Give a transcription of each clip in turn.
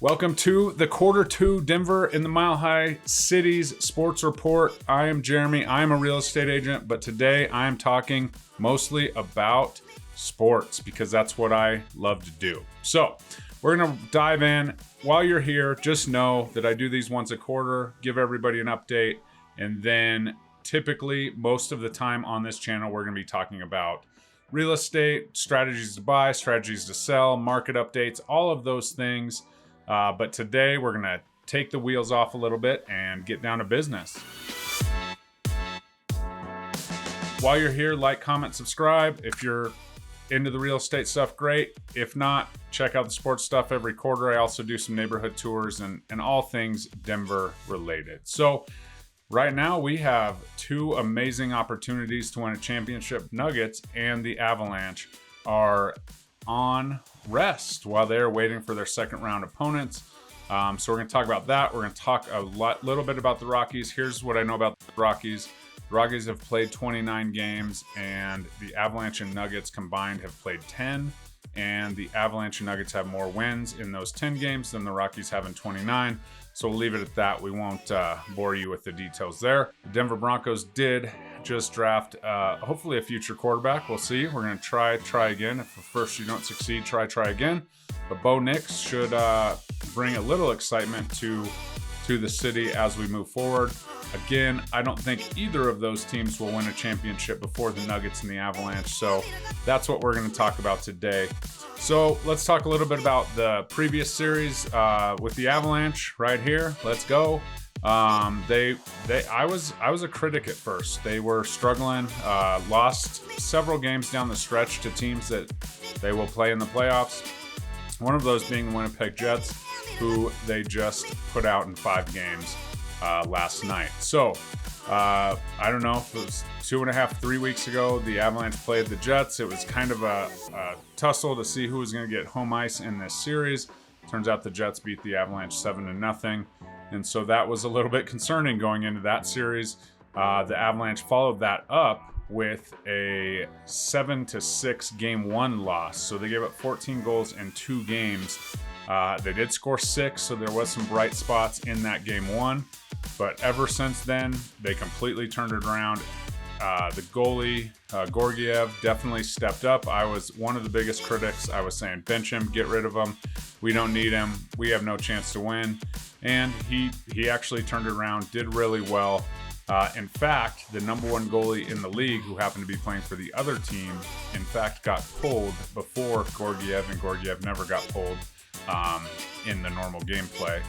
Welcome to the Q2 Denver in the Mile High Cities Sports Report. I am Jeremy. I am a real estate agent, but today I am talking mostly about sports because that's what I love to do. So we're going to dive in. While you're here, just know that I do these once a quarter, give everybody an update, and then typically most of the time on this channel, we're going to be talking about real estate, strategies to buy, strategies to sell, market updates, all of those things. But today we're going to take the wheels off a little bit and get down to business. While you're here, like, comment, subscribe. If you're into the real estate stuff, great. If not, check out the sports stuff every quarter. I also do some neighborhood tours and all things Denver related. So right now we have two amazing opportunities to win a championship. Nuggets and the Avalanche are on rest while they're waiting for their second round opponents. So we're going to talk about that. We're going to talk a little bit about the Rockies. Here's what I know about the Rockies. The Rockies have played 29 games and the Avalanche and Nuggets combined have played 10. And the Avalanche and Nuggets have more wins in those 10 games than the Rockies have in 29. So we'll leave it at that. We won't bore you with the details there. The Denver Broncos did just draft hopefully a future quarterback. We'll see. We're going to try again. If at first you don't succeed, try again. But Bo Nix should bring a little excitement to the city as we move forward. Again, I don't think either of those teams will win a championship before the Nuggets and the Avalanche. So that's what we're going to talk about today. So let's talk a little bit about the previous series with the Avalanche right here. Let's go. I was a critic at first. They were struggling, lost several games down the stretch to teams that they will play in the playoffs. One of those being the Winnipeg Jets, who they just put out in 5 games last night. So I don't know if it was 2.5, 3 weeks ago, the Avalanche played the Jets. It was kind of a tussle to see who was going to get home ice in this series. Turns out the Jets beat the Avalanche 7-0. And so that was a little bit concerning going into that series. The Avalanche followed that up with a 7-6 game 1 loss. So they gave up 14 goals in 2 games. They did score 6, so there was some bright spots in that game 1. But ever since then, they completely turned it around. The goalie, Georgiev, definitely stepped up. I was one of the biggest critics. I was saying, bench him, get rid of him. We don't need him. We have no chance to win. And he actually turned it around, did really well. In fact, the number 1 goalie in the league, who happened to be playing for the other team, in fact got pulled before Georgiev, and Georgiev never got pulled in the normal gameplay.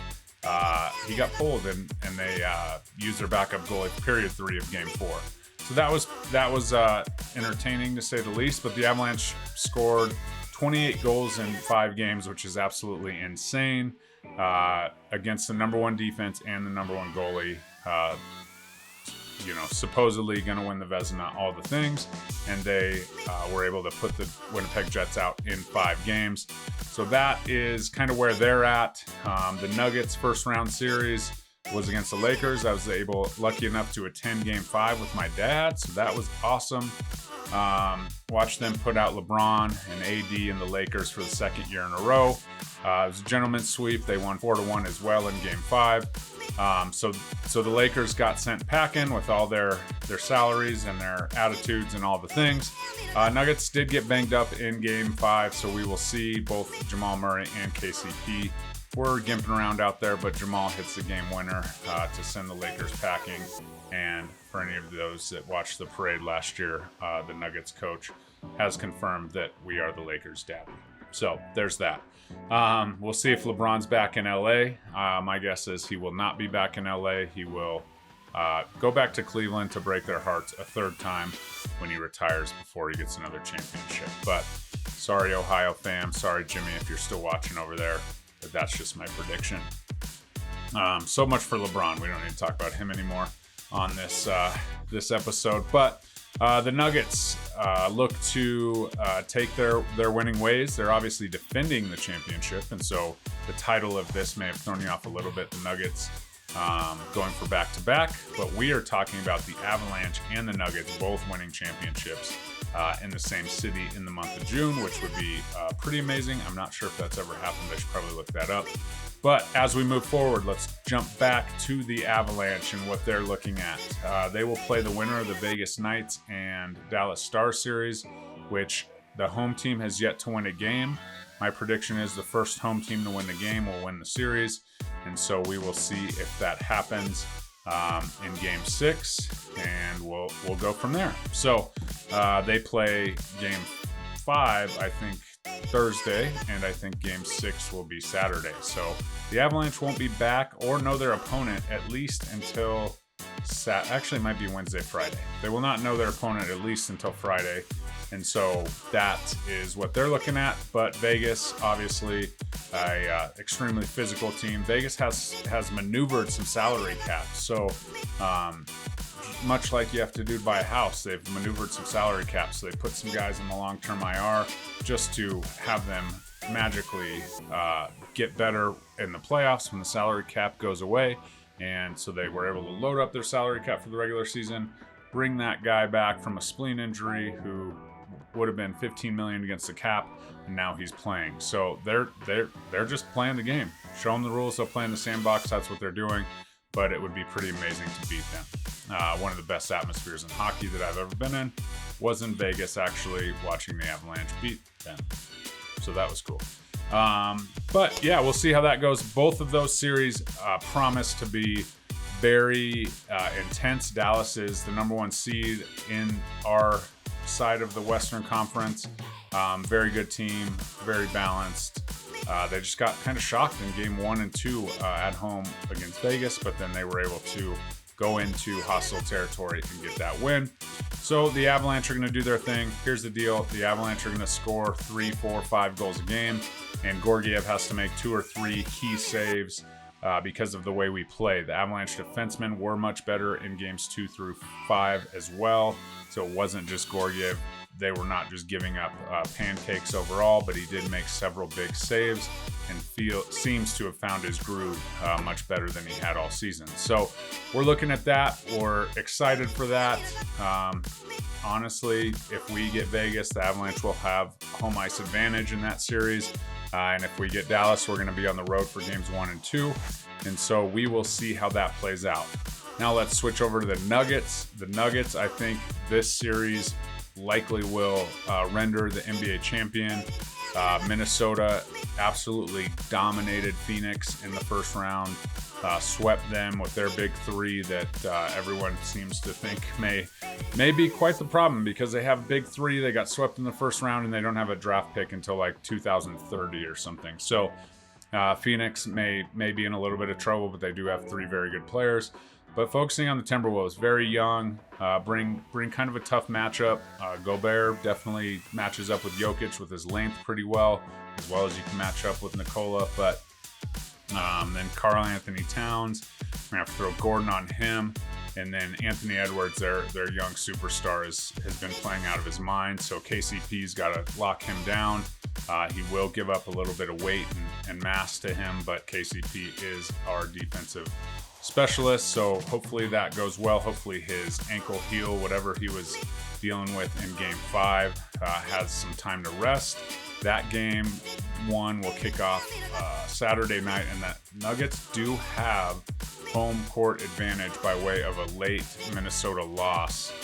He got pulled, and they used their backup goalie for period 3 of game 4. So that was entertaining to say the least. But the Avalanche scored 28 goals in 5 games, which is absolutely insane against the number 1 defense and the number 1 goalie. Supposedly going to win the Vezina, all the things. And they were able to put the Winnipeg Jets out in 5 games. So that is kind of where they're at. The Nuggets first round series was against the Lakers. I was lucky enough to attend game 5 with my dad. So that was awesome. Watched them put out LeBron and AD and the Lakers for the second year in a row. It was a gentleman's sweep. They won 4-1 as well in game 5. So the Lakers got sent packing with all their salaries and their attitudes and all the things. Nuggets did get banged up in game 5, so we will see both Jamal Murray and KCP were gimping around out there, but Jamal hits the game winner to send the Lakers packing. And for any of those that watched the parade last year, the Nuggets coach has confirmed that we are the Lakers' daddy. So there's that. We'll see if LeBron's back in LA. My guess is he will not be back in LA. He will go back to Cleveland to break their hearts a 3rd time when he retires before he gets another championship. But sorry, Ohio fam. Sorry, Jimmy, if you're still watching over there. But that's just my prediction. So much for LeBron. We don't need to talk about him anymore on this episode. But the Nuggets look to take their winning ways. They're obviously defending the championship, and so the title of this may have thrown you off a little bit. The Nuggets going for back-to-back, but we are talking about the Avalanche and the Nuggets both winning championships in the same city in the month of June, which would be pretty amazing. I'm not sure if that's ever happened. I should probably look that up. But as we move forward, let's jump back to the Avalanche and what they're looking at. They will play the winner of the Vegas Knights and Dallas Stars series, which the home team has yet to win a game. My prediction is the first home team to win the game will win the series. And so we will see if that happens in Game 6, and we'll go from there. So they play Game 5, I think, Thursday, and I think Game 6 will be Saturday. So the Avalanche won't be back or know their opponent at least until actually it might be Wednesday, Friday. They will not know their opponent at least until Friday. And so that is what they're looking at. But Vegas, obviously, a extremely physical team. Vegas has maneuvered some salary caps. So much like you have to do to buy a house, they've maneuvered some salary caps. So they put some guys in the long-term IR just to have them magically get better in the playoffs when the salary cap goes away. And so they were able to load up their salary cap for the regular season, bring that guy back from a spleen injury who would have been $15 million against the cap, and now he's playing. So they're just playing the game. Show them the rules, they'll play in the sandbox. That's what they're doing. But it would be pretty amazing to beat them. One of the best atmospheres in hockey that I've ever been in was in Vegas, actually, watching the Avalanche beat them. So that was cool. But yeah, we'll see how that goes. Both of those series promise to be very intense. Dallas is the #1 seed in our side of the Western Conference. Very good team, very balanced. They just got kind of shocked in Game 1 and 2 at home against Vegas, but then they were able to go into hostile territory and get that win. So the Avalanche are going to do their thing. Here's the deal. The Avalanche are going to score 3, 4, 5 goals a game, and Georgiev has to make 2 or 3 key saves because of the way we play. The Avalanche defensemen were much better in Games 2 through 5 as well, so it wasn't just Georgiev. They were not just giving up pancakes overall, but he did make several big saves and seems to have found his groove much better than he had all season. So we're looking at that. We're excited for that. Honestly, if we get Vegas, the Avalanche will have home ice advantage in that series. And if we get Dallas, we're going to be on the road for Games 1 and 2. And so we will see how that plays out. Now let's switch over to the Nuggets. The Nuggets, I think this series likely will render the NBA champion. Minnesota absolutely dominated Phoenix in the first round, swept them with their big 3 that everyone seems to think may be quite the problem because they have a big 3. They got swept in the first round and they don't have a draft pick until like 2030 or something. So Phoenix may be in a little bit of trouble, but they do have 3 very good players. But focusing on the Timberwolves, very young, bring kind of a tough matchup. Gobert definitely matches up with Jokic with his length pretty well as you can match up with Nikola. But then Karl Anthony Towns, we're going to have to throw Gordon on him. And then Anthony Edwards, their young superstar, has been playing out of his mind. So KCP's got to lock him down. He will give up a little bit of weight and mass to him, but KCP is our defensive specialist, so hopefully that goes well. Hopefully his ankle heel, whatever he was dealing with in Game 5, has some time to rest. That Game 1 will kick off Saturday night, and the Nuggets do have home court advantage by way of a late Minnesota loss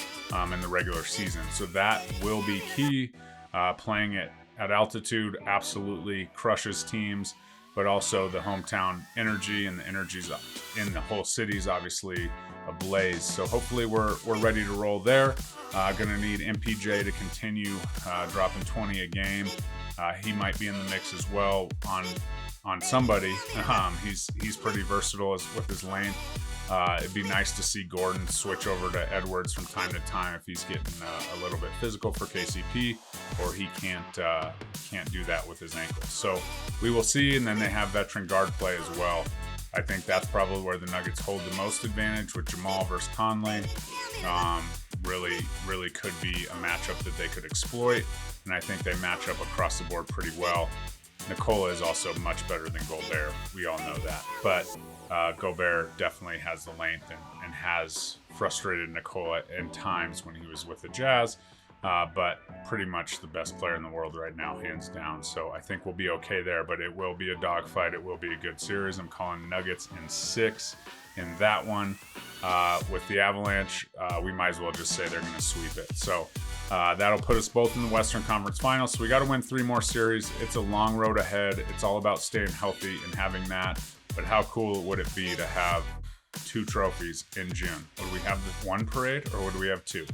in the regular season. So that will be key. Playing it at altitude absolutely crushes teams, but also the hometown energy and the energies in the whole city is obviously ablaze. So hopefully we're ready to roll there. Going to need MPJ to continue dropping 20 a game. He might be in the mix as well on somebody. He's pretty versatile with his length. It'd be nice to see Gordon switch over to Edwards from time to time if he's getting a little bit physical for KCP, or he can't do that with his ankle. So we will see, and then they have veteran guard play as well. I think that's probably where the Nuggets hold the most advantage with Jamal versus Conley. Really could be a matchup that they could exploit, and I think they match up across the board pretty well. Nikola is also much better than Gobert. We all know that. But Gobert definitely has the length and has frustrated Nikola in times when he was with the Jazz. but pretty much the best player in the world right now, hands down. So I think we'll be okay there, but it will be a dogfight. It will be a good series. I'm calling Nuggets in 6 in that one. With the Avalanche, we might as well just say they're going to sweep it. So that'll put us both in the Western Conference Finals. So we got to win 3 more series. It's a long road ahead. It's all about staying healthy and having that. But how cool would it be to have 2 trophies in June? Would we have one parade or would we have 2?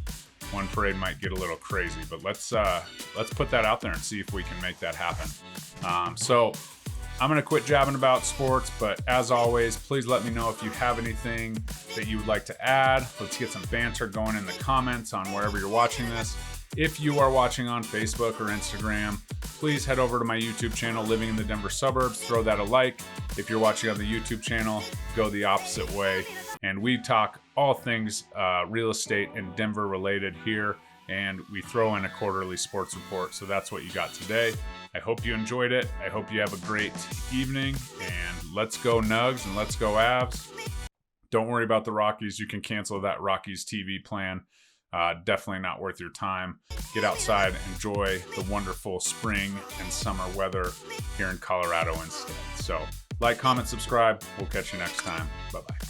One parade might get a little crazy, but let's put that out there and see if we can make that happen. So I'm going to quit jabbing about sports, but as always, please let me know if you have anything that you would like to add. Let's get some banter going in the comments on wherever you're watching this. If you are watching on Facebook or Instagram, please head over to my YouTube channel, Living in the Denver Suburbs. Throw that a like. If you're watching on the YouTube channel, go the opposite way. And we talk all things real estate and Denver related here. And we throw in a quarterly sports report. So that's what you got today. I hope you enjoyed it. I hope you have a great evening. And let's go Nugs and let's go Avs. Don't worry about the Rockies. You can cancel that Rockies TV plan. Definitely not worth your time. Get outside, enjoy the wonderful spring and summer weather here in Colorado instead. So like, comment, subscribe. We'll catch you next time. Bye-bye.